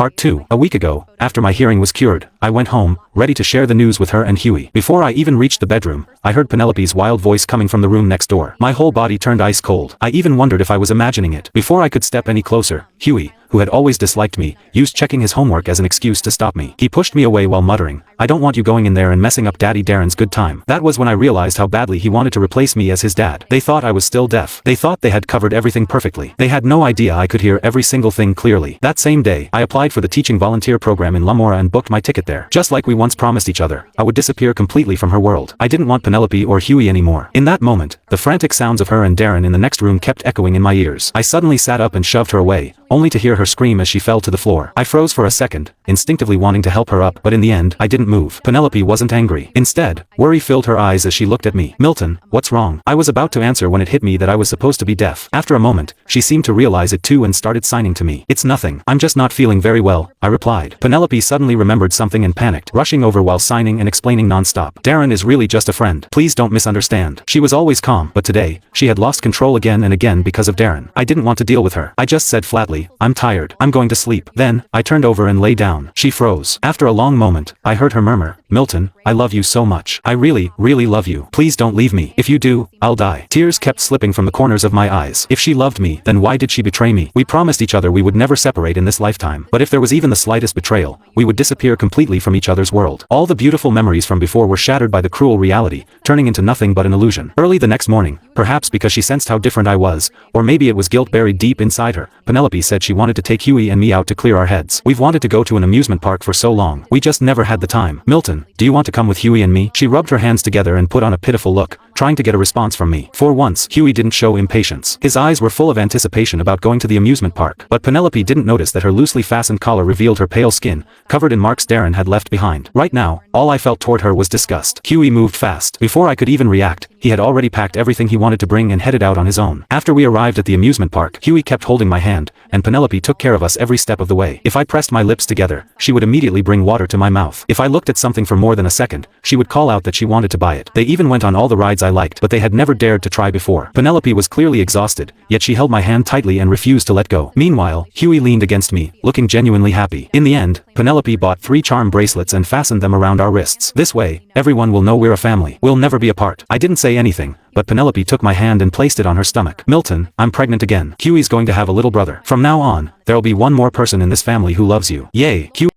Part 2. A week ago, after my hearing was cured, I went home, ready to share the news with her and Huey. Before I even reached the bedroom, I heard Penelope's wild voice coming from the room next door. My whole body turned ice cold. I even wondered if I was imagining it. Before I could step any closer, Huey, who had always disliked me, used checking his homework as an excuse to stop me. He pushed me away while muttering, "I don't want you going in there and messing up Daddy Darren's good time." That was when I realized how badly he wanted to replace me as his dad. They thought I was still deaf. They thought they had covered everything perfectly. They had no idea I could hear every single thing clearly. That same day, I applied for the teaching volunteer program in Lamora and booked my ticket there. Just like we once promised each other, I would disappear completely from her world. I didn't want Penelope or Huey anymore. In that moment, the frantic sounds of her and Darren in the next room kept echoing in my ears. I suddenly sat up and shoved her away, only to hear her scream as she fell to the floor. I froze for a second, instinctively wanting to help her up, but in the end, I didn't move. Penelope wasn't angry. Instead, worry filled her eyes as she looked at me. "Milton, what's wrong?" I was about to answer when it hit me that I was supposed to be deaf. After a moment, she seemed to realize it too and started signing to me. "It's nothing. I'm just not feeling very well," I replied. Penelope suddenly remembered something and panicked, rushing over while signing and explaining nonstop. "Darren is really just a friend. Please don't misunderstand." She was always calm, but today, she had lost control again and again because of Darren. I didn't want to deal with her. I just said flatly, "I'm tired. I'm going to sleep." Then, I turned over and lay down. She froze. After a long moment, I heard her murmur, "Milton, I love you so much. I really, really love you. Please don't leave me. If you do, I'll die." Tears kept slipping from the corners of my eyes. If she loved me, then why did she betray me? We promised each other we would never separate in this lifetime. But if there was even the slightest betrayal, we would disappear completely from each other's world. All the beautiful memories from before were shattered by the cruel reality, turning into nothing but an illusion. Early the next morning, perhaps because she sensed how different I was, or maybe it was guilt buried deep inside her, Penelope said she wanted to take Huey and me out to clear our heads. "We've wanted to go to an amusement park for so long. We just never had the time. Milton, do you want to come with Huey and me?" She rubbed her hands together and put on a pitiful look, trying to get a response from me. For once, Huey didn't show impatience. His eyes were full of anticipation about going to the amusement park. But Penelope didn't notice that her loosely fastened collar revealed her pale skin, covered in marks Darren had left behind. Right now, all I felt toward her was disgust. Huey moved fast. Before I could even react, he had already packed everything he wanted to bring and headed out on his own. After we arrived at the amusement park, Huey kept holding my hand, and Penelope took care of us every step of the way. If I pressed my lips together, she would immediately bring water to my mouth. If I looked at something for more than a second, she would call out that she wanted to buy it. They even went on all the rides I liked, but they had never dared to try before. Penelope was clearly exhausted, yet she held my hand tightly and refused to let go. Meanwhile, Huey leaned against me, looking genuinely happy. In the end, Penelope bought 3 charm bracelets and fastened them around our wrists. This way, everyone will know we're a family. We'll never be apart. I didn't say anything, but Penelope took my hand and placed it on her stomach. "Milton, I'm pregnant again. Huey's going to have a little brother. From now on, there'll be one more person in this family who loves you." Yay! Huey